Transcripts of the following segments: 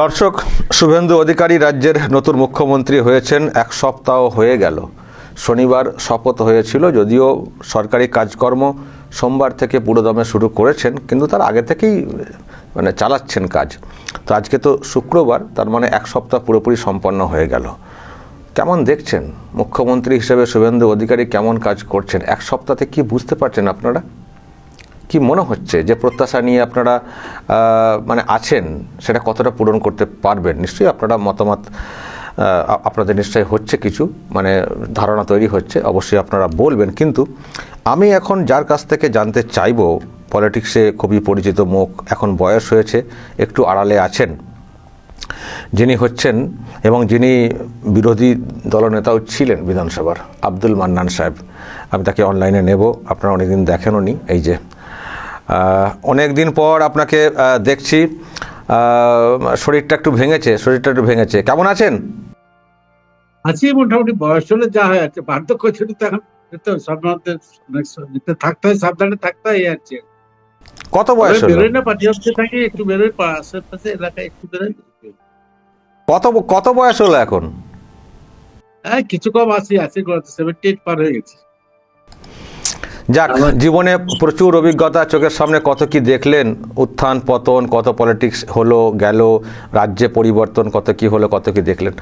দর্শক, শুভেন্দু অধিকারী রাজ্যের নতুন মুখ্যমন্ত্রী হয়েছেন। এক সপ্তাহ হয়ে গেল। শনিবার শপথ হয়েছিল, যদিও সরকারি কাজকর্ম সোমবার থেকে পুরোদমে শুরু করেছেন, কিন্তু তার আগে থেকেই চালাচ্ছেন কাজ। তো আজকে তো শুক্রবার, তার মানে এক সপ্তাহ পুরোপুরি সম্পন্ন হয়ে গেল। কেমন দেখছেন মুখ্যমন্ত্রী হিসেবে শুভেন্দু অধিকারী কেমন কাজ করছেন? এক সপ্তাহে কি বুঝতে পারছেন আপনারা? কি মনে হচ্ছে যে প্রত্যাশা নিয়ে আপনারা আছেন, সেটা কতটা পূরণ করতে পারবেন? নিশ্চয়ই আপনারা মতামত আপনাদের নিশ্চয়ই হচ্ছে, কিছু ধারণা তৈরি হচ্ছে, অবশ্যই আপনারা বলবেন। কিন্তু আমি এখন যার কাছ থেকে জানতে চাইব, পলিটিক্সে খুবই পরিচিত মুখ, এখন বয়স হয়েছে, একটু আড়ালে আছেন, যিনি হচ্ছেন এবং যিনি বিরোধী দলনেতাও ছিলেন বিধানসভার, আব্দুল মান্নান সাহেব। আমি তাকে অনলাইনে নেব, আপনারা অনেকদিন দেখেনও নি। এই যে অনেক দিন পর আপনাকে দেখছি, শরীরটা একটু ভেঙেছে। কেমন আছেন? আছি মোটামুটি। বয়স হলে যা হয় আছে, বার্ধক্য ছিল তো এখন থাকতে হয়, সাবধানে থাকতে হয় আর কি। কত বয়স হলো? বেরোয় না, পার্টি অফিসে থাকি, একটু বেরোয়, আশেপাশে এলাকায় একটু বেরোয়। কত বয়স হলো এখন? হ্যাঁ, কিছু কম আছি 78 পার হয়ে গেছে। যাক, জীবনে প্রচুর অভিজ্ঞতা, চোখের সামনে কত কি দেখলেন, উত্থান পতন, কত পলিটিক্স হলো গেল, রাজ্যে পরিবর্তন কত কি হলো, কত কি দেখলেন।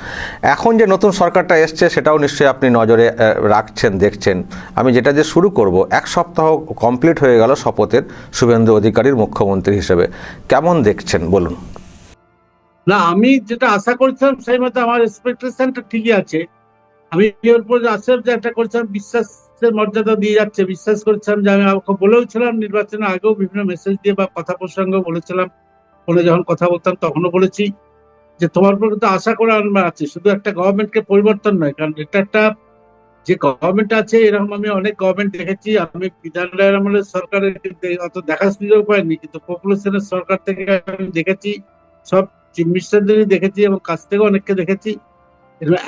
এখন যে নতুন সরকারটা এসছে, সেটাও নিশ্চয়ই আপনি নজরে রাখছেন, দেখছেন। আমি যেটা দিয়ে শুরু করব, এক সপ্তাহ কমপ্লিট হয়ে গেল শপথের, শুভেন্দু অধিকারীর মুখ্যমন্ত্রী হিসেবে কেমন দেখছেন বলুন। না, আমি যেটা আশা করছিলাম সেই মতো আমার এক্সপেকটেশনটা ঠিকই আছে। আমি এর উপর আশা যে একটা করছিলাম, বিশ্বাসের মর্যাদা দিয়ে যাচ্ছে, বিশ্বাস করছিলাম যে আমি বলেওছিলাম নির্বাচনের আগেও বিভিন্ন মেসেজ দিয়ে বা কথা প্রসঙ্গে বলেছিলাম, ফোনে যখন কথা বলতাম তখনও বলেছি যে তোমার উপর কিন্তু আশা করে আনবার আছে, শুধু একটা গভর্নমেন্টকে পরিবর্তন নয়। কারণ এটা একটা, যে গভর্নমেন্ট আছে এরকম আমি অনেক গভর্নমেন্ট দেখেছি। আমি বিধাননগর আমলের সরকারের অত দেখা সুযোগ পাইনি, কিন্তু পপুলেশনের সরকার থেকে আমি দেখেছি, সব চিফ মিনিস্টারদেরই দেখেছি এবং কাছ থেকে অনেককে দেখেছি।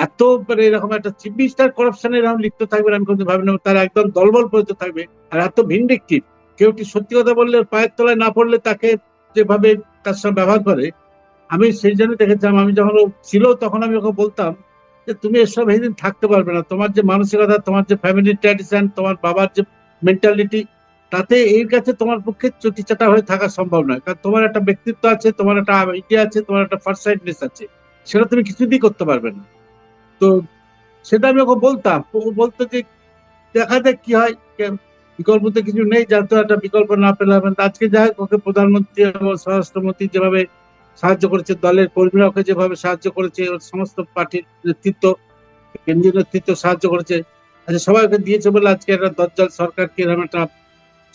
এত এরকম একটা চিফ মিনিস্টার করাপশনে এরকম লিপ্ত থাকবে আমি কিন্তু ভাবি না। তারা একদম দলবল পরিচিত থাকবে, আর এত ভিন্ডিকটিভ। কেউ সত্যি কথা বললে পায়ের তলায় না পড়লে তাকে যেভাবে তার সঙ্গে ব্যবহার করে, আমি সেই জন্য দেখেছিলাম। আমি যখন ও ছিল তখন আমি ওকে বলতাম যে তুমি এসব এইদিন থাকতে পারবে না, তোমার যে মানসিকতা, তোমার যে ফ্যামিলি ট্র্যাডিশন, তোমার বাবার যে মেন্টালিটি, তাতে এর কাছে তোমার পক্ষে চটিচাটা হয়ে থাকা সম্ভব নয়। কারণ তোমার একটা ব্যক্তিত্ব আছে, তোমার একটা ইয়ে আছে, তোমার একটা ফার্স্ট আছে, সেটা তুমি কিছুতেই করতে পারবে না। তো সেটা আমি ওকে বলতাম। ও বলতো যে দেখা যাক কি হয়, বিকল্প তো কিছু নেই, যার তো একটা বিকল্প না পেলে হবে না। আজকে যাই হোক, ওকে প্রধানমন্ত্রী এবং স্বরাষ্ট্রমন্ত্রী যেভাবে সাহায্য করেছে, দলের কর্মীরা ওকে যেভাবে সাহায্য করেছে, ওর সমস্ত পার্টির নেতৃত্ব, কেন্দ্রীয় নেতৃত্ব সাহায্য করেছে। আচ্ছা, সবাই ওকে দিয়েছে বলে আজকে একটা দজ্জাল সরকারকে এরকম একটা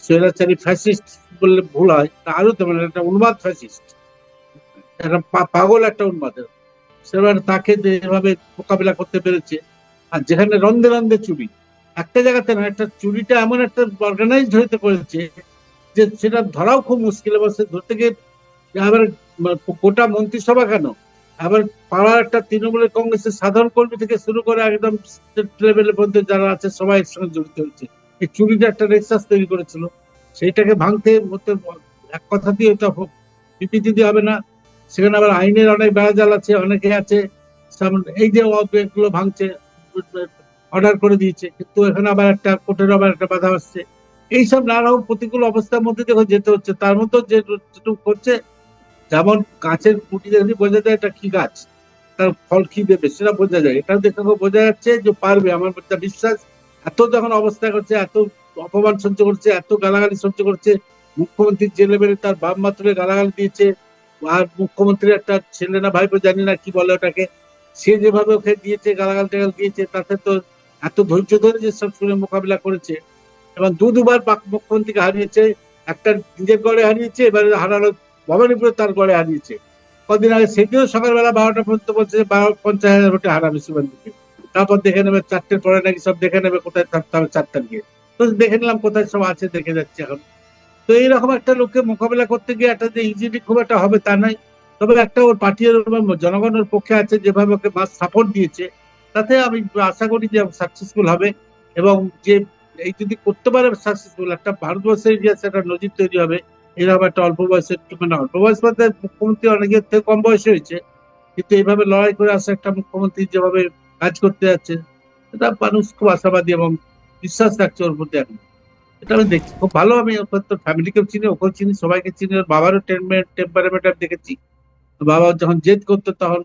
স্বৈরাচারী ফ্যাসিস্ট বললে ভুল হয়, আরো তেমন একটা উন্মাদ ফ্যাসিস্ট, একটা পাগল একটা উন্মাদ, সেবার তাকে যেভাবে মোকাবিলা করতে পেরেছে। আর যেখানে রন্ধে রন্ধে চুরি, একটা জায়গাতে না, একটা চুরিটা এমন একটা অর্গানাইজড হইতে করেছে যে সেটা ধরাও খুব মুশকিল। এবং সে ধরতে গিয়ে আবার গোটা মন্ত্রিসভা কেন, আবার পাড়ার একটা তৃণমূলের কংগ্রেসের সাধারণ কর্মী থেকে শুরু করে একদম স্টেট লেভেলের মধ্যে যারা আছে সবাই এর সঙ্গে জড়িত হচ্ছে। এই চুরিটা একটা রেক্সাস তৈরি করেছিল, সেইটাকে ভাঙতে এক কথা দিয়ে ওটা বিবৃতি দিয়ে হবে না। সেখানে আবার আইনের অনেক বেড়াজাল আছে, অনেকে আছে এই যে এগুলো ভাঙছে, অর্ডার করে দিয়েছে, কিন্তু এখানে আবার একটা কোর্টের আবার একটা বাধা আসছে। এইসব নানা রকম প্রতিকূল অবস্থার মধ্যে যখন যেতে হচ্ছে, তার মধ্যে যেটুকু করছে, যেমন গাছের কুটি দেখলে বোঝা যায় এটা কি গাছ, তার ফল কি দেবে সেটা বোঝা যায়। এটা দেখে বোঝা যাচ্ছে যে পারবে, আমার একটা বিশ্বাস। এত যখন অবস্থা করছে, এত অপমান সহ্য করছে, এত গালাগালি সহ্য করছে, মুখ্যমন্ত্রী যে লেভেলে তার বাম মাত্রে গালাগালি দিয়েছে, আর মুখ্যমন্ত্রীর একটা ছেলে না ভাইপো জানি না কি বলে ওটাকে, সে যেভাবে ওকে দিয়েছে, গালাগাল টাগাল দিয়েছে, তাতে তো এত ধৈর্য ধরে যে সব শুনে মোকাবিলা করেছে। এবং দুবার মুখ্যমন্ত্রীকে হারিয়েছে, একটা নিজের গড়ে হারিয়েছে, এবারে হারালো ভবানীপুরে তার গড়ে হারিয়েছে। কদিন আগে সেদিনও সকালবেলা 12টা পর্যন্ত বলছে 50,000 ভোটে হারাবে শুভেন্দুকে। তারপর দেখে নেবে 4টের পরে নাকি সব দেখে নেবে কোথায় থাকতে হবে 4টা গিয়ে। তো দেখে নিলাম কোথায় সব আছে, দেখে যাচ্ছে এখন। তো এইরকম একটা লোককে মোকাবিলা করতে গিয়ে একটা যে ইজিলি খুব একটা হবে তা নয়। তবে একটা ওর পার্টির জনগণের পক্ষে আছে, যেভাবে ওকে মাস সাপোর্ট দিয়েছে, তাতে আমি আশা করি যে সাকসেসফুল হবে। এবং যে এই যদি করতে পারে সাকসেসফুল, একটা ভারতবর্ষের ইতিহাসে একটা নজির তৈরি হবে। এরকম একটা অল্প বয়সে, মানে অল্প বয়স বলতে মুখ্যমন্ত্রী অনেকের থেকে কম বয়সে হয়েছে, কিন্তু এইভাবে লড়াই করে আসা একটা মুখ্যমন্ত্রী যেভাবে কাজ করতে যাচ্ছে, এটা মানুষ খুব আশাবাদী এবং বিশ্বাস রাখছে ওর প্রতি এখন। এটা আমি দেখছি খুব ভালো। আমি ওকে তো ফ্যামিলিকেও চিনি, ওকেও চিনি, সবাইকে চিনি। ওর বাবারও টেম্পারামেন্ট আমি দেখেছি। বাবা যখন জেদ করতো তখন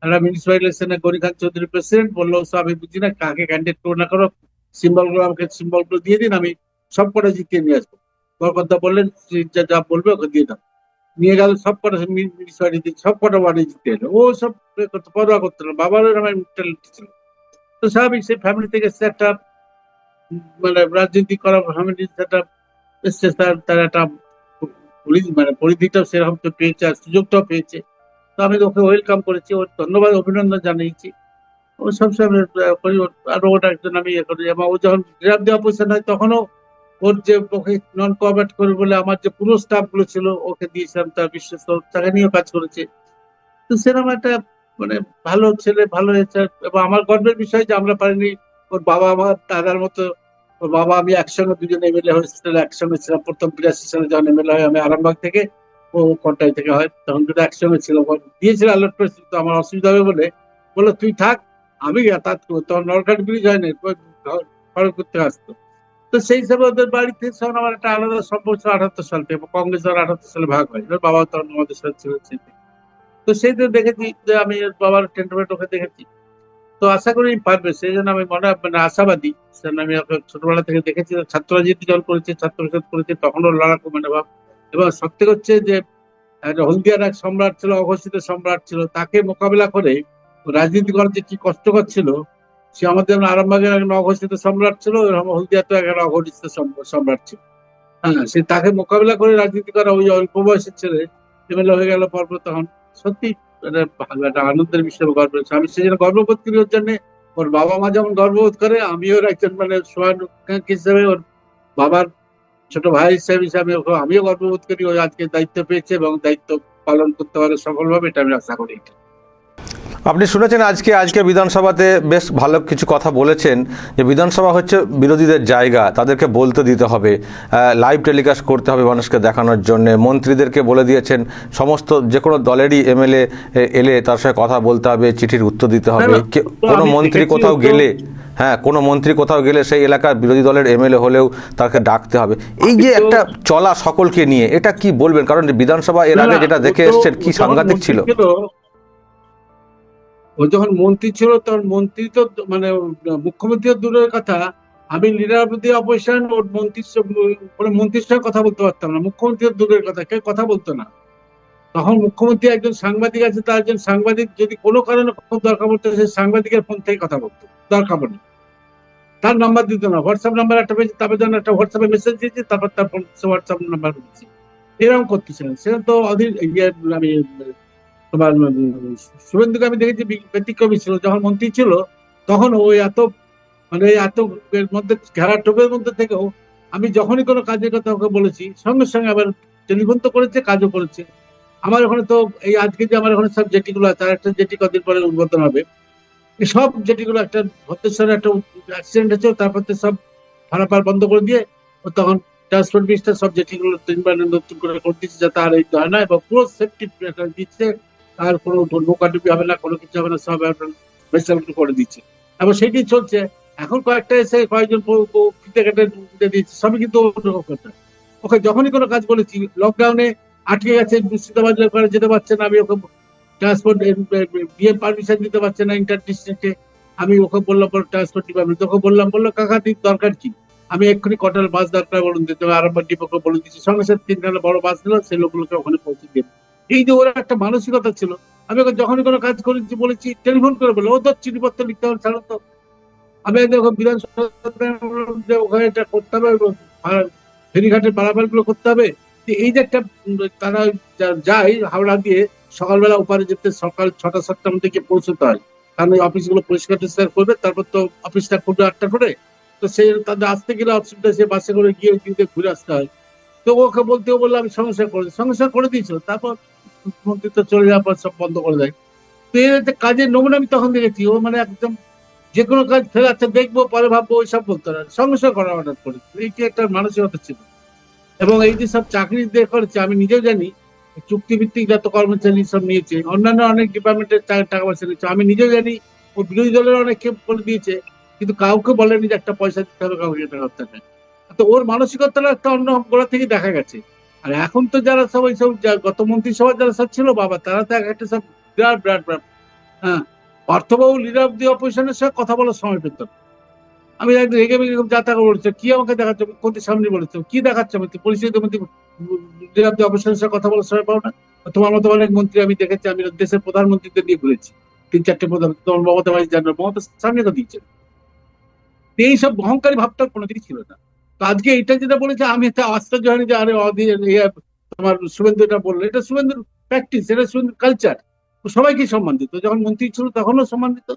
একটা মিউনিসিপাল ইলেকশনে গনি খান চৌধুরী প্রেসিডেন্ট বললো, "স্যার, আমি বুঝি না কাকে ক্যান্ডিডেট করো না করো, সিম্বল গুলো আমাকে সিম্বল গুলো দিয়ে দিন, আমি সব কটা জিতিয়ে নিয়ে আসবো।" কলকাতা বললেন, যা যা বলবে ওকে দিয়ে দাও। নিয়ে গেল সব কটা মিউনিসিপালিটি, সব কটা ওয়ার্ডে জিতে এলো। ও সব পরোয়া করতে না, বাবারও এরকম মেন্টালিটি ছিল। তো স্বাভাবিক, সেই ফ্যামিলি থেকে এসছে একটা, মানে রাজনীতি করা ফ্যামিলি একটা এসছে, তার তার একটা মানে পরিধিটাও সেরকম তো পেয়েছে, আর সুযোগটাও পেয়েছে। তো আমি ওকে ওয়েলকাম করেছি, ওর ধন্যবাদ অভিনন্দন জানিয়েছি। ও সবসময় করি। আরো ওটা একজন আমি ইয়ে করি, এবং ও যখন গ্রাম দেওয়া পয়সা নয় তখনও ওর যে ওকে নন কোঅপারেট করে বলে আমার যে পুরো স্টাফ গুলো ছিল ওকে দিয়েছিলাম, তার বিশ্বস্ত, তাকে নিয়েও কাজ করেছে। তো সেরকম একটা, মানে ভালো ছেলে, ভালো হয়েছে। এবং আমার গর্বের বিষয় যে আমরা পারিনি, ওর বাবা আমার দাদার মতো, ওর বাবা আমি একসঙ্গে দুজন এমএলএ হয়েছিল, একসঙ্গে ছিলাম। প্রথম 82 সালে যখন এমএলএ হয় আমি আরামবাগ থেকে, ও কন্টাই থেকে হয়, তখন দুটো একসঙ্গে ছিল। দিয়েছিল অ্যালার্ট করেছিল, তো আমার অসুবিধা হবে বলে বললো তুই থাক, আমি যাতায়াত করবো। তখন নলকাট ব্রিজ হয়নি, খড়গপুর থেকে আসতো। তো সেই হিসাবে ওদের বাড়িতে তখন আমার একটা আলাদা সম্পর্ক ছিল। 78 সাল থেকে কংগ্রেস 78 সালে ভাগ হয়, ওর বাবা তখন আমাদের সাথে ছিল সেই থেকে। তো সেই দিন দেখেছি যে আমি ওর বাবার টেন্ডারমেন্ট ওকে দেখেছি। তো আশা করি পারবে, সেই জন্য আমি মানে আশাবাদী। সেজন্য আমি ওকে ছোটবেলা থেকে দেখেছি। ছাত্র রাজনীতি যখন করেছে, ছাত্র পরিষদ করেছে, তখনও লড়াকু মনোভাব। এবং সত্যি হচ্ছে যে একটা হলদিয়ার এক সম্রাট ছিল, অঘোষিত সম্রাট ছিল, তাকে মোকাবিলা করে রাজনীতি করার যে কি কষ্টকর ছিল, সে আমাদের আরামবাগের একজন অঘোষিত সম্রাট ছিল, এরকম হলদিয়াতে একটা অঘোষিত সম্রাট ছিল। হ্যাঁ, সে তাকে মোকাবিলা করে রাজনীতি করা, ওই অল্প বয়সের ছেলে এমএলএ হয়ে গেল পরপর, তখন সত্যি একটা ভালো একটা আনন্দের বিষয়, গর্বের বিষয়। আমি সেই জন্য গর্ববোধ করি ওর জন্য। ওর বাবা মা যেমন গর্ববোধ করে, আমিও ওর একজন মানে সোহানুকাঙ্ক হিসেবে, ওর বাবার ছোট ভাই হিসেবে আমিও গর্ববোধ করি। ও আজকে দায়িত্ব পেয়েছে এবং দায়িত্ব পালন করতে পারে সফলভাবে, এটা আমি আশা করি। আপনি শুনেছেন আজকে বিধানসভাতে বেশ ভালো কিছু কথা বলেছেন, যে বিধানসভা হচ্ছে বিরোধীদের জায়গা, তাদেরকে বলতে দিতে হবে, লাইভ টেলিকাস্ট করতে হবে মানুষকে দেখানোর জন্য। মন্ত্রীদেরকে বলে দিয়েছেন সমস্ত যে কোনো দলেরই এমএলএ এলে তার সঙ্গে কথা বলতে হবে, চিঠির উত্তর দিতে হবে। কোনো মন্ত্রী কোথাও গেলে, হ্যাঁ, কোনো মন্ত্রী কোথাও গেলে সেই এলাকার বিরোধী দলের এমএলএ হলেও তাকে ডাকতে হবে। এই যে একটা চলা সকলকে নিয়ে, এটা কি বলবেন? কারণ বিধানসভা এর আগে যেটা দেখে এসছেন কি সাংঘাতিক ছিল। ও যখন মন্ত্রী ছিল তখন মন্ত্রী তো, মানে মুখ্যমন্ত্রী দূরের কথা, আমি লিডার অফ দি অপোজিশন, ওর মন্ত্রীর সঙ্গে কথা বলতে পারতাম না। মুখ্যমন্ত্রী দূরের কথা, কেউ কথা বলতো না। তখন মুখ্যমন্ত্রী একজন সাংবাদিক আছে, তার একজন সাংবাদিক যদি কোনো কারণে খুব দরকার পড়তো, সেই সাংবাদিকের ফোন থেকে কথা বলতো দরকার পড়ে। তার নাম্বার দিত না, হোয়াটসঅ্যাপ নাম্বার একটা পেয়েছে, তারপর যেন একটা হোয়াটসঅ্যাপে মেসেজ দিয়েছে, তারপর তার ফোন হোয়াটসঅ্যাপ নাম্বার দিচ্ছে। এরকম করতেছিলেন। সেটা তো অধীর আমি তোমার শুভেন্দুকে আমি দেখেছি ব্যতিক্রমী ছিল। যখন মন্ত্রী ছিল তখন ওই এত, মানে এত এর মধ্যে ঘেরা টোপের মধ্যে থেকেও আমি যখনই কোনো কাজের কথা ওকে বলেছি, সঙ্গে সঙ্গে আবার টেলিফোন তো করেছে, কাজও করেছে। আমার ওখানে তো এই আজকে যে আমার ওখানে সব জেটিগুলো আছে, আর একটা জেটি কদিন পরে উদ্বোধন হবে, এই সব জেটিগুলো, একটা ভদ্রেশ্বরে একটা অ্যাক্সিডেন্ট হয়েছে, তারপর তো সব ভাড়াপার বন্ধ করে দিয়ে ও তখন ট্রান্সপোর্ট মিনিস্টার সব জেটিগুলো 3 বার নতুন করে দিচ্ছে, যাতে আর এই হয় না, এবং পুরো সেফটি দিচ্ছে। আর কোনো নৌকাডুবি হবে না, কোনো কিছু হবে না, সব ভেসেল করে দিচ্ছে। এবং সেটি চলছে। এখন কয়েকটা এসে কয়েকজন ফিতে কেটে দিচ্ছে, সবই কিন্তু ওকে যখনই কোনো কাজ বলেছি, লকডাউনে আটকে গেছে, মুর্শিদাবাদ করে যেতে পারছে না, আমি ওকে ট্রান্সপোর্ট বিএম পারমিশন দিতে পারছে না ইন্টার ডিস্ট্রিক্টে, আমি ওকে বললাম, ট্রান্সপোর্ট ডিপার্টমেন্ট ওকে বললো কাকা ঠিক দরকার কি, আমি এক্ষুনি কটাল বাস দরকার বলুন দিতে, আরামবাগ ডিপোকে বলে দিচ্ছি, সঙ্গে সাথে 3খানা বড় বাস দিল, সেই লোকগুলোকে ওখানে পৌঁছে দিয়ে। এই যে ওর একটা মানসিকতা ছিল। আমি ওকে যখনই কোনো কাজ করেছি বলেছি, টেলিফোন করে বলে, ও তো চিঠিপত্র লিখতে হবে, ছাড়ো তো। আমি একদম বিধানসভা ওখানে এটা করতে হবে, ফেরিঘাটের পারাপার গুলো করতে হবে। এই যে একটা তারা যায় হাওড়া দিয়ে, সকালবেলা ওপারে যেতে সকাল 6টা-7টার মধ্যে গিয়ে পৌঁছতে হয়, কারণ ওই অফিসগুলো পরিষ্কার টরিষ্কার করবে, তারপর তো অফিসটা করবে 8টা করে। তো সেই তাদের আসতে গেলে অসুবিধা, সে বাসে করে গিয়ে দিতে ঘুরে আসতে হয়। তো ওকে বলতেও বললো, আমি সমস্যা করে দিয়েছিল। তারপর মন্ত্রী তো চলে যাওয়ার পর সব বন্ধ করে দেয়। তো এর একটা কাজের নমুনা আমি তখন দেখেছি। ও মানে একদম যে কোনো কাজ ফেলে, আচ্ছা দেখবো পরে ভাববো, ওইসব বলতো না, সঙ্গে সঙ্গে করা অর্ডার করে। এইটি একটা মানসিকতা ছিল। এবং এই যে সব চাকরি দিয়ে করেছে আমি নিজেও জানি, চুক্তিভিত্তিক যত কর্মচারী সব নিয়েছে, অন্যান্য অনেক ডিপার্টমেন্টের টাকা পয়সা নিয়েছে, আমি নিজেও জানি। ও বিরোধী দলের অনেককে বলে দিয়েছে, কিন্তু কাউকে বলেনি যে একটা পয়সা দিতে হবে, কাউকে এটা করতে হবে। তো ওর মানসিকতাটা একটা অন্য গোড়া থেকে দেখা গেছে। আর এখন তো যারা সব এইসব গত মন্ত্রিসভার যারা সব ছিল বাবা, তারা তো একটা সব বিরাট বিরাট বিরাট, হ্যাঁ, পার্থবাবু লিডার অফ দি অপোজিশনের সঙ্গে কথা বলার সময় পেত না। আমি একদম রেগে মেগে যা টাকা বলছে, কি আমাকে দেখাচ্ছে, মুখ্যমন্ত্রীর সামনে বলেছে, কি দেখাচ্ছে আমি পরিস্থিতির মধ্যে লিডার অফ দি অপোজিশনের সঙ্গে কথা বলার সময় পাও না? তোমার মতো অনেক মন্ত্রী আমি দেখেছি, আমি দেশের প্রধানমন্ত্রীদের নিয়ে ঘুরেছি, 3-4টে প্রধান, তোমার মমতা ভাই জানেন, মমতা সামনে তো দিয়েছে। এইসব অহংকারী ভাবটা কোনোদিনই ছিল না। তো আজকে এটা যেটা বলেছে, আমি একটা আশ্চর্য হয়নি যে আরে তোমার শুভেন্দু এটা বললো, এটা শুভেন্দুর প্র্যাকটিস, এটা শুভেন্দুর কালচার। সবাইকে সম্মান দিত, যখন মন্ত্রী ছিল তখনও সম্মান দিত।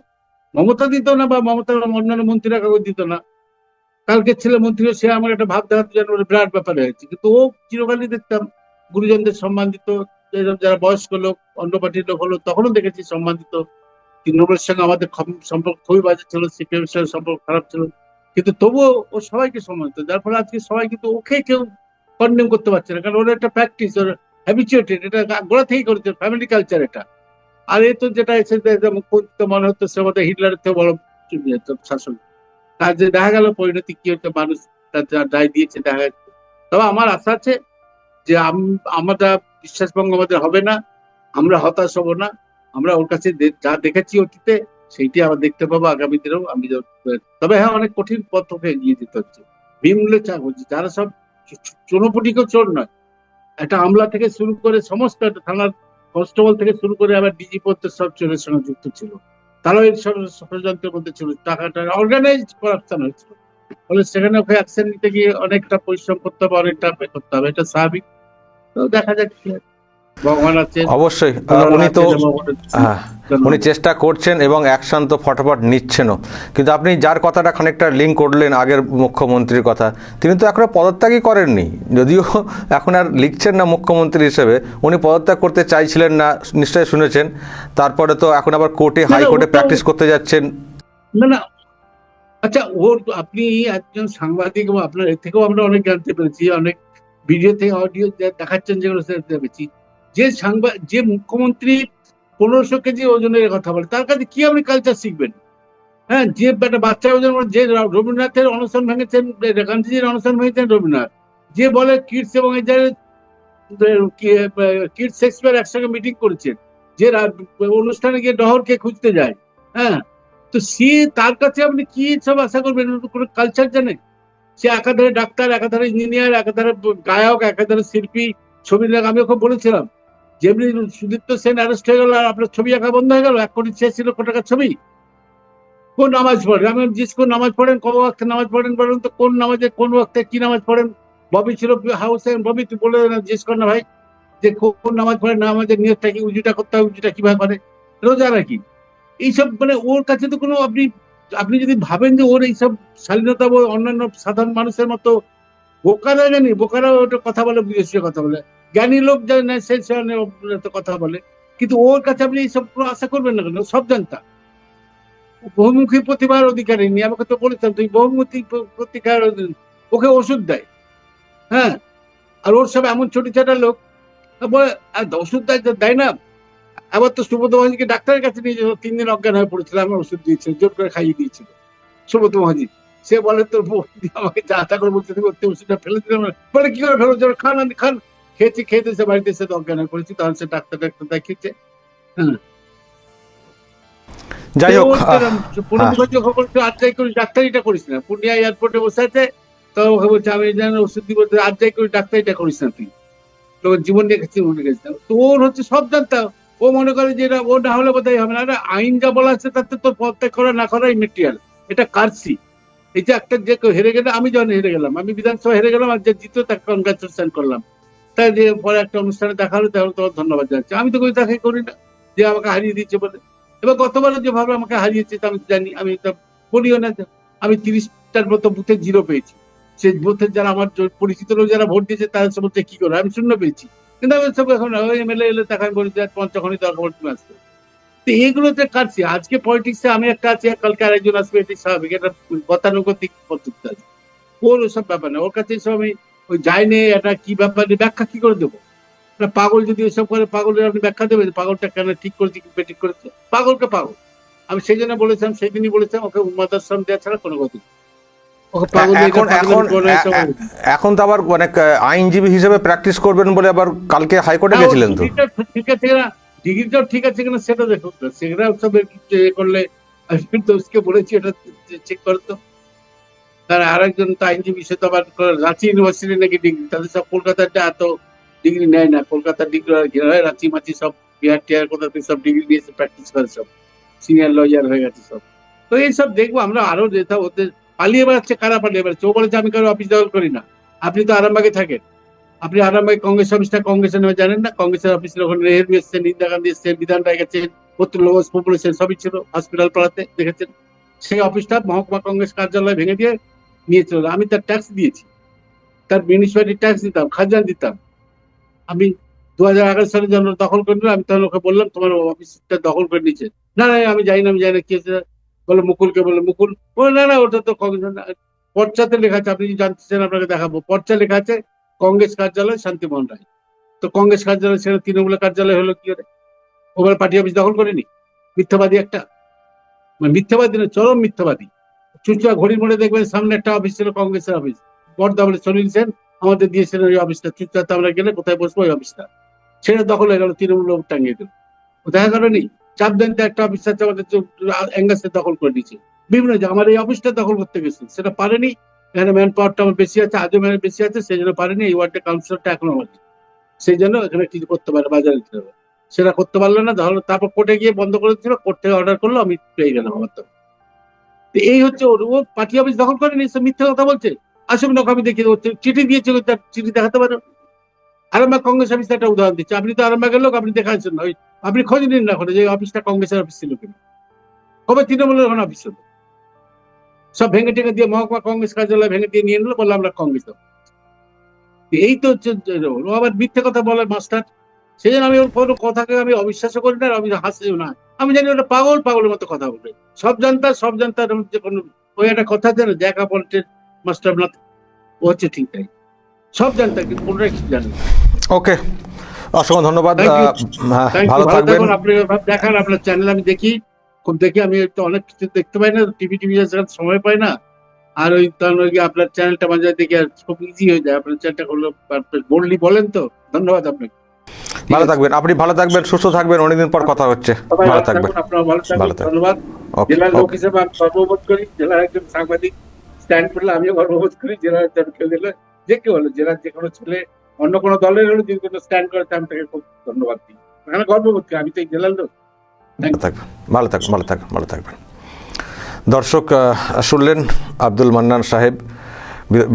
মমতা দিত না, বা মমতার অন্যান্য মন্ত্রীরা কাগজ দিত না। কালকে ছেলে মন্ত্রী, সে আমার একটা ভাব দেখাতে যেন বিরাট ব্যাপার হয়েছে, কিন্তু ও চিরকালই দেখতাম গুরুজনদের সম্মান দিত। যারা বয়স্ক লোক, অন্য পার্টির লোক হলো, তখনও দেখেছি সম্মান দিত। তৃণমূলের সঙ্গে আমাদের সম্পর্ক খুবই বাজে ছিল, সিপিএম এর সঙ্গে সম্পর্ক খারাপ ছিল, কিন্তু তবুও ও সবাইকে সম্মান দিত। যার ফলে আজকে সবাই কিন্তু ওকে কেউ কন্ডেম করতে পারছে না, কারণ ওর একটা প্র্যাকটিস, ওর হ্যাবিচুয়েটেড, এটা গোড়া থেকেই করেছে, ফ্যামিলি কালচার এটা। আর এই তো যেটা এসে মুখ্যমন্ত্রী মনে হতো সে আমাদের হিটলারের থেকে বড় শাসন। তার যে দেখা গেল পরিণতি কি হচ্ছে, মানুষ তার যা দায় দিয়েছে দেখা যাচ্ছে। তবে আমার আশা আছে যে আমরা বিশ্বাসভঙ্গ আমাদের হবে না, আমরা হতাশ হব না। আমরা ওর কাছে যা দেখেছি অতীতে, সেইটি আবার দেখতে পাবো আগামী দিনেও। তবে হ্যাঁ, অনেক কঠিন পথ তোকে এগিয়ে যেতে হচ্ছে, বিমূল্যে চা করছে, যারা সব চোনপটিকেও চোর নয়, একটা আমলা থেকে শুরু করে সমস্ত, একটা থানার কনস্টেবল থেকে শুরু করে আবার ডিজি পর্যন্ত সব চোরের সঙ্গে যুক্ত ছিল। তারাও এই ষড়যন্ত্রের মধ্যে ছিল, টাকাটা অর্গানাইজড করাপশন হয়েছিল। ফলে সেখানে ওকে অ্যাকশন নিতে গিয়ে অনেকটা পরিশ্রম করতে হবে, অনেকটা করতে হবে, এটা স্বাভাবিক। তো দেখা যাক কি হয়। ভগবান আছেন, অবশ্যই উনি তো হ্যাঁ, উনি চেষ্টা করছেন এবং অ্যাকশন তো ফটাফট নিচ্ছেনও। কিন্তু আপনি যার কথাটা খানিকটা লিঙ্ক করলেন আগের মুখ্যমন্ত্রীর কথা, তিনি তো এখনো পদত্যাগই করেননি, যদিও এখন আর লিখছেন না মুখ্যমন্ত্রী হিসেবে। উনি পদত্যাগ করতে চাইছিলেন না, নিশ্চয়ই শুনেছেন। তারপরে তো এখন আবার কোর্টে, হাইকোর্টে প্র্যাকটিস করতে যাচ্ছেন। না না, আচ্ছা, ওর আপনি একজন সাংবাদিক, এবং আপনার এর থেকেও আমরা অনেক জানতে পেরেছি, অনেক ভিডিও থেকে অডিও দেখাচ্ছেন, যেগুলো পেরেছি, যে মুখ্যমন্ত্রী 1500 কেজি ওজনের কথা বলে, তার কাছে কি আপনি কালচার শিখবেন? হ্যাঁ, যে একটা বাচ্চা ওজন, যে রবীন্দ্রনাথের অনশন ভেঙেছেন, গান্ধীজির অনশন ভেঙেছেন রবীন্দ্রনাথ, যে বলে কিডস এবং এই যে কিডস শেক্সপিয়ার একসঙ্গে মিটিং করেছেন, যে অনুষ্ঠানে গিয়ে ডহরকে খুঁজতে যায়, হ্যাঁ, তো সে, তার কাছে আপনি কি সব আশা করবেন? কোনো কালচার জানে? সে একাধারে ডাক্তার, একাধারে ইঞ্জিনিয়ার, একাধারে গায়ক, একাধারে শিল্পী, ছবি দেখা। আমি ওকে বলেছিলাম, যেমনি সুদীপ্ত সেন অ্যারেস্ট হয়ে গেল আর আপনার ছবি আঁকা বন্ধ হয়ে গেল, 1,86,00,000 টাকার ছবি, কোন নামাজ পড়ে? আমি জিজ্ঞেস কোন নামাজ পড়েন, কব ওয়াক্তে নামাজ পড়েন বলুন তো, কোন নামাজে কোন ওয়াক্তে কি নামাজ পড়েন? ববি ছিল হাউসে, ববি তুই বলে জিজ্ঞেস কর না ভাই, যে কোন নামাজ পড়েন, নামাজের নিয়তটা কি, উজুটা করতে হয়, উজুটা কিভাবে করে, রোজা রাখি, এইসব। মানে ওর কাছে তো কোনো, আপনি আপনি যদি ভাবেন যে ওর এইসব শালীনতা অন্যান্য সাধারণ মানুষের মতো, বোকারা জানি, বোকারা ওটা কথা বলে, বুঝে কথা বলে, জ্ঞানী লোক জানে না সে কথা বলে, কিন্তু ওর কাছে আপনি এইসব আশা করবেন না কেন? সব জানতাম বহুমুখী প্রতিভার অধিকারী নিয়ে, আমাকে তো বলেছিলাম তুই বহুমুখী প্রতিকার, ওকে ওষুধ দেয়, হ্যাঁ, আর ওর সব এমন ছোট ছোট লোক বলে ওষুধ দেয় না। আবার তো সুব্রত মহাজিকে ডাক্তারের কাছে নিয়ে 3 দিন অজ্ঞান হয়ে পড়েছিল, আমার ওষুধ দিয়েছিল, জোর করে খাইয়ে দিয়েছিল সুব্রত মহাজি। সে বলে তোর আমাকে যা তা করে বলতে ওষুধটা ফেলে দিলাম, বলে কি করে ফেলো, খান খান, খেতে সে বাড়িতে এসে অজ্ঞান হয়ে পড়েছি, তখন সে ডাক্তার দেখিয়েছে। হ্যাঁ, যাই হোক, খবর আজ যাই করিস, ডাক্তারিটা করিস না, পূর্ণিয়া এয়ারপোর্টে বসে আছে, তো ওকে বলছে আমি জানি ওষুধ দিব, আজ যাই করিস, ডাক্তারিটা করিস না তুই, তোর জীবন নিয়ে মনে গেছিলাম। তো ওর হচ্ছে সব জানতাম, ও মনে করে যে ও না হলে বোধহয় হবে না। আইন যা বলা আছে তাতে তোর পদত্যাগ করা না করাই মেটেরিয়াল, এটা কারসি। এই যে একটা যে হেরে গেলে, আমি যখন হেরে গেলাম, আমি বিধানসভা হেরে গেলাম, আর যে জিতো তাকে কনগ্রাচুলেশন করলাম, তাই যে পরে একটা অনুষ্ঠানে দেখা হলো, তাহলে তোমার ধন্যবাদ জানাচ্ছি। আমি তো কোনো তাকে করি না, যে আমাকে হারিয়ে দিচ্ছে বলে। এবার গতবারে যেভাবে আমাকে হারিয়েছে আমি জানি, আমি তো বলিও না, আমি 30টার মতো বুথে 0 পেয়েছি। সেই বুথের যারা আমার পরিচিত লোক যারা ভোট দিয়েছে তাদের সম্বন্ধে কি করে, আমি 0 পেয়েছি। কিন্তু আমি সব এখন এমএলএ এলে তাকে আমি বলি যে পঞ্চখনই দরকার তুমি আসতে। তো এইগুলোতে কাটছি। আজকে পলিটিক্সে আমি একটা আছি, কালকে আরেকজন আসবে, এটি স্বাভাবিক, এটা গতানুগতিক পদ্ধতি আছে। ওর ওসব ব্যাপার না, ওর কাছে সব আমি ওই যায়নি, এটা কি ব্যাপার, ব্যাখ্যা কি করে দেবো? পাগল যদি এসব করে, পাগলের আপনি ব্যাখ্যা দেবেন পাগলটা কেন ঠিক করেছে কি ঠিক করেছে? পাগলকে পাগল। আমি সেই জন্য বলেছিলাম, সেই দিনই বলেছিলাম, ওকে উন্মাদ আশ্রম দেওয়া ছাড়া কোনো কথা নেই। ওকে পাগল এটা এখন এখন পাগল করে এসব এখন তো আবার অনেক আইনজীবী হিসেবে প্র্যাকটিস করবেন বলে আবার কালকে হাইকোর্টে গেছিলেন তো। ডিগ্রিটা ঠিক আছে কিনা, ডিগ্রিটাও ঠিক আছে কিনা সেটা দেখুন না, সেটা সব করলে আমি তো ওকে বলেছি এটা চেক করতো। তার আরেকজন তো আইনজীবী, সে তো আবার রাঁচি ইউনিভার্সিটি নাকি ডিগ্রি, তাদের সব কলকাতার এত ডিগ্রি নেয় না, কলকাতার ডিগ্রি হয় রাঁচি মাচি সব বিহার টিহার কোথা থেকে সব ডিগ্রি নিয়েছে, প্র্যাকটিস করে সব সিনিয়র লয়ার হয়ে গেছে সব। তো এইসব দেখবো আমরা আরো যেটা ওদের পালিয়ে বেড়াচ্ছে, কারা পালিয়ে বেড়াচ্ছে? ও বলেছে আমি কারো অফিস দখল করি না। আপনি তো আরামবাগে থাকেন, আপনি আরামবাগে কংগ্রেস অফিসটা কংগ্রেসের নামে জানেন না? কংগ্রেসের অফিসের ওখানে নেহেরু এসছেন, ইন্দিরা গান্ধী এসছেন, বিধান রায় গেছেন, লোকস পপুলেশন সবই ছিল, হসপিটাল পাড়াতে দেখেছেন। সেই অফিসটা মহকুমা কংগ্রেস কার্যালয় ভেঙে দিয়ে নিয়ে চলে। আমি তার ট্যাক্স দিয়েছি, তার মিউনিসিপালিটি ট্যাক্স দিতাম, খাজনা দিতাম। আমি 2011 সালে যখন দখল করে নিলাম, আমি তখন ওকে বললাম তোমার অফিসটা দখল করে নিচ্ছে। না না আমি যাই না, আমি যাই না, কি হয়েছে? বলে মুকুলকে, বলে মুকুল, বলে না না ওটা তো কংগ্রেস। পর্চাতে লেখা আছে, আপনি যদি জানতে চান আপনাকে দেখাবো, পর্চা লেখা আছে কংগ্রেস কার্যালয় শান্তিমোহন রায়। তো কংগ্রেস কার্যালয় সেটা তৃণমূলের কার্যালয় হলো কি করে? ওবার পার্টি অফিস দখল করেনি? মিথ্যাবাদী একটা, মানে মিথ্যাবাদী না, চরম মিথ্যাবাদী। চুচুড়া ঘড়ির মোড়ে দেখবেন সামনে একটা অফিস ছিল কংগ্রেসের অফিস, বর্দা বলে সলিল সেন আমাদের দিয়েছিলেন ওই অফিসটা। চুচুড়াতে আমরা গেলে কোথায় বসবো ওই অফিসটা, সেটা দখল হয়ে গেল, তৃণমূল লোক টাঙিয়ে দিল। দেখা গেল নি চাপদানিতে একটা অফিস আছে আমাদের, অ্যাঙ্গাসে দখল করে দিয়েছে। বিভিন্ন জায়গায় আমার এই অফিসটা দখল করতে গেছে, সেটা পারেনি। এখানে ম্যান পাওয়ারটা আমার বেশি আছে, আজও ম্যান বেশি আছে, সেই জন্য পারেনি। এই ওয়ার্ডের কাউন্সিলরটা এখনো আমার, সেই জন্য এখানে কিছু করতে পারে, বাজারে দিতে হবে, সেটা করতে পারলো না। তারপর কোর্টে গিয়ে বন্ধ করে দিচ্ছিল, কোর্ট থেকে অর্ডার করলো, আমি পেয়ে গেলাম আমার তো। তো এই হচ্ছে ওর, ও পার্টি অফিস দখল করেনি, সে মিথ্যে কথা বলছে। আসুন লোক, আমি দেখি চিঠি দিয়েছে, তার চিঠি দেখাতে পারো। আরামবাগ কংগ্রেস অফিস একটা উদাহরণ দিচ্ছে, আপনি তো আরামবাগের লোক, আপনি দেখাচ্ছেন না, ওই আপনি খোঁজ নিন না করে যে অফিসটা কংগ্রেসের অফিস ছিল কিনা, কবে তৃণমূলের ওখানে অফিস ছিল। সব ভেঙে টেঙে দিয়ে মহকুমা কংগ্রেস কার্যালয় ভেঙে দিয়ে নিয়ে নিল, বললো আমরা কংগ্রেস। এই তো হচ্ছে ও আবার মিথ্যে কথা বলে মাস্টার। সেই জন্য আমি ওর কোনো কথাকে আমি অবিশ্বাসও করি না, আর আমি হাসিও না। আমি জানি ওটা পাগল, পাগলের মতো কথা বলবে। সব জানতার মধ্যে কোনো, ওই একটা কথা আছে না, দেখা বলতে মাস্টার না, ও হচ্ছে ঠিক তাই। সব জানতাম কিন্তু কোনটাই কিছু জানে না। ওকে, অসংখ্য ধন্যবাদ। থ্যাংক ইউ, ভালো ভালো থাকবেন। থাকুন। আপনি দেখান আপনার চ্যানেল, আমি দেখি, খুব দেখি। আমি তো অনেক কিছু দেখতে পাই না, টিভি সময় পাই না। আর ওই তখন ওই আপনার চ্যানেলটা মাঝে মাঝে দেখি, আর খুব ইজি হয়ে যায়। আপনার চ্যানেলটা করলে বললি বলেন তো, ধন্যবাদ আপনাকে। ঠিক ভালো আছে, থাকবেন, আপনি ভালো থাকবেন, সুস্থ থাকবেন, অনেকদিন পর কথা হচ্ছে। সবাই ভালো ভালো থাকবেন, থাকুন, আপনারা ভালো থাকুন, ভালো থাকবেন। ধন্যবাদ। ওকে, জেলার লোক ওকে। হিসেবে আমি গর্ববোধ করি, জেলার একজন সাংবাদিক স্ট্যান্ড করলে আমিও গর্ববোধ করি। জেলার কেউ গেলে, যে কেউ হলো, জেলার যে কোনো ছেলে অন্য কোনো দলের হলে যদি কোনো স্ট্যান্ড করে, আমি তাকে খুব ধন্যবাদ দিই, এখানে গর্ববোধ করি, আমি তো এই জেলার লোক। থ্যাংক ভালো থাকবেন, ভালো থাকবেন, ভালো থাকবেন, ভালো থাকবেন। দর্শক, শুনলেন আব্দুল মান্নান সাহেব,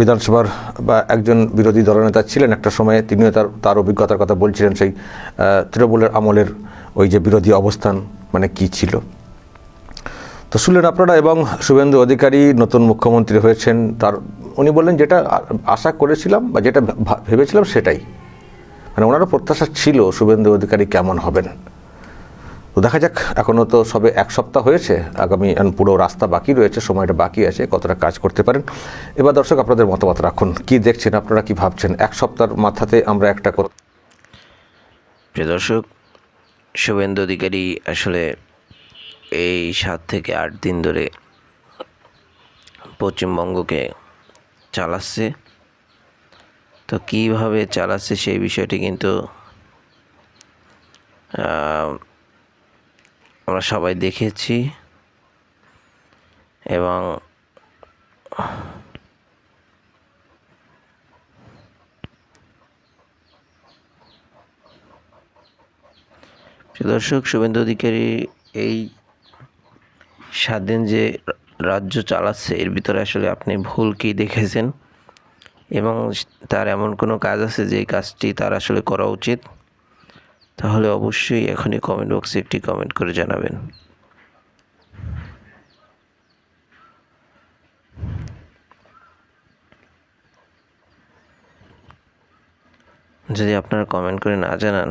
বিধানসভার বা একজন বিরোধী দলনেতা ছিলেন একটা সময়ে। তিনিও তার অভিজ্ঞতার কথা বলছিলেন, সেই তৃণমূলের আমলের ওই যে বিরোধী অবস্থান মানে কি ছিল। তো শুনলেন আপনারা। এবং শুভেন্দু অধিকারী নতুন মুখ্যমন্ত্রী হয়েছেন, উনি বললেন যেটা আশা করেছিলাম বা যেটা ভেবেছিলাম সেটাই, মানে ওনারও প্রত্যাশা ছিল শুভেন্দু অধিকারী কেমন হবেন। তো দেখা যাক, এখনও তো সবে এক সপ্তাহ হয়েছে, আগামী পুরো রাস্তা বাকি রয়েছে, সময়টা বাকি আছে, কতটা কাজ করতে পারেন। এবার দর্শক আপনাদের মতামত রাখুন, কি দেখছেন আপনারা, কি ভাবছেন। এক সপ্তাহের মাথাতে আমরা একটা প্রিয় দর্শক, শুভেন্দু অধিকারী আসলে এই 7 থেকে 8 দিন ধরে পশ্চিমবঙ্গকে চালাচ্ছে। তো কীভাবে চালাচ্ছে সেই বিষয়টি কিন্তু আমরা সবাই দেখেছি। এবং দর্শক, শুভেন্দু অধিকারী এই 7 দিন যে রাজ্য চালাচ্ছে, এর ভিতরে আসলে আপনি ভুল কি দেখেছেন, এবং তার এমন কোনো কাজ আছে যে কাজটি তার আসলে করা উচিত, তাহলে অবশ্যই এখনই কমেন্ট বক্সে একটি কমেন্ট করে জানাবেন। যদি আপনারা কমেন্ট করে না জানান,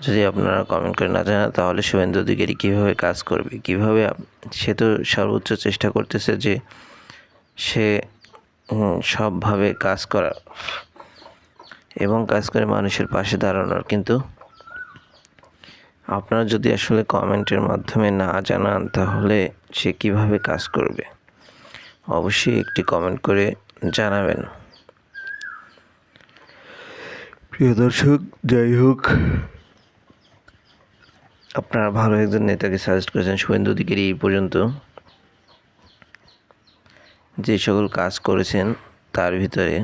যদি আপনারা কমেন্ট করে না জানান তাহলে শুভেন্দু অধিকারী কীভাবে কাজ করবে, কীভাবে সে তো সর্বোচ্চ চেষ্টা করতেছে যে সে সবভাবে কাজ করা এবং কাজ করে মানুষের পাশে দাঁড়ানোর, কিন্তু আপনারা যদি আসলে কমেন্টের মাধ্যমে না জানান তাহলে সে কিভাবে কাজ করবে। অবশ্যই একটি কমেন্ট করে জানাবেন। প্রিয় দর্শক, যাই হোক, আপনারা ভালো একজন নেতাকে সাজেস্ট করেছেন। শুভেন্দু অধিকারী এই পর্যন্ত যে সকল কাজ করেছেন তার ভিতরে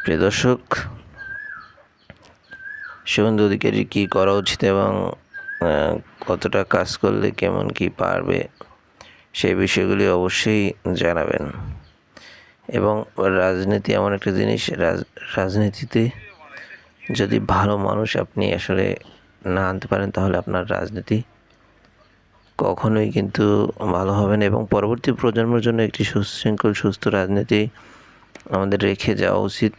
প্রিয় দর্শক, শুভেন্দু অধিকারীর কী করা উচিত এবং কতটা কাজ করলে কেমন কি পারবে সেই বিষয়গুলি অবশ্যই জানাবেন। এবং রাজনীতি এমন একটা জিনিস, রাজনীতিতে যদি ভালো মানুষ আপনি আসলে না আনতে পারেন তাহলে আপনার রাজনীতি কখনোই কিন্তু ভালো হবে না। এবং পরবর্তী প্রজন্মের জন্য একটি সুশৃঙ্খল সুস্থ রাজনীতি আমাদের রেখে যাওয়া উচিত।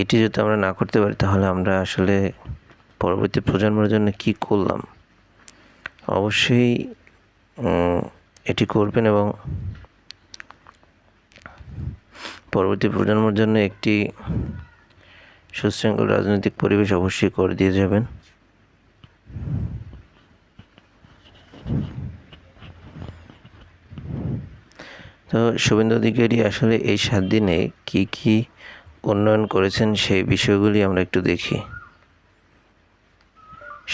এটি যদি আমরা না করতে পারি তাহলে আমরা আসলে পরবর্তী প্রজন্মের জন্য কি করলাম। অবশ্যই এটি করবেন এবং পরবর্তী প্রজন্মের জন্য একটি সুশৃঙ্খল রাজনৈতিক পরিবেশ অবশ্যই করে দিয়ে যাবেন। তো শুভেন্দু অধিকারী আসলে এই 7 দিনে কি উন্নয়ন করেছেন সেই বিষয়গুলি আমরা একটু দেখি।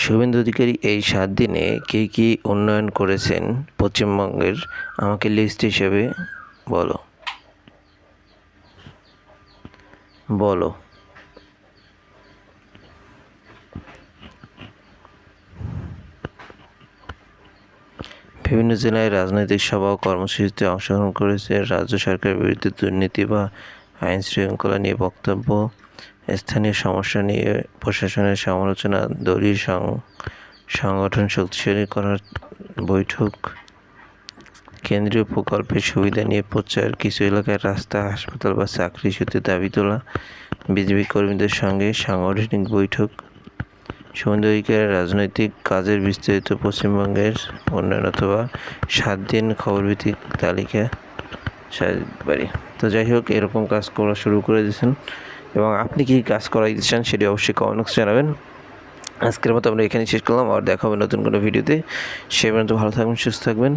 শুভেন্দু অধিকারী এই 7 দিনে কি উন্নয়ন করেছেন পশ্চিমবঙ্গের, আমাকে লিস্ট হিসেবে বলো। বিভিন্ন জেলায় রাজনৈতিক সভা ও কর্মসূচিতে অংশগ্রহণ করেছে। রাজ্য সরকারের বিরুদ্ধে দুর্নীতি বা আইন শৃঙ্খলা নিয়ে বক্তব্য, স্থানীয় সমস্যা নিয়ে প্রশাসনের সমালোচনা, দলীয় সংগঠন শক্তিশালী করার বৈঠক, কেন্দ্রীয় প্রকল্পের সুবিধা নিয়ে প্রচার, কিছু এলাকায় রাস্তা, হাসপাতাল বা চাকরি সূত্রে দাবি তোলা, বিজেপি কর্মীদের সঙ্গে সাংগঠনিক বৈঠক। শুভেন্দু অধিকারীর রাজনৈতিক কাজের বিস্তারিত পশ্চিমবঙ্গের উন্নয়ন অথবা 7 দিন খবরভিত্তিক তালিকা সাজাতে পারি। তো যাই হোক, এরকম কাজ করা শুরু করে দিয়েছেন এবং আপনি কি কাজ করাইতে চান সেটি অবশ্যই কমেন্ট জানাবেন। আজকের মতো আমরা এখানে শেষ করলাম, আর দেখা হবে নতুন কোনো ভিডিওতে। সে পর্যন্ত ভালো থাকবেন, সুস্থ থাকবেন।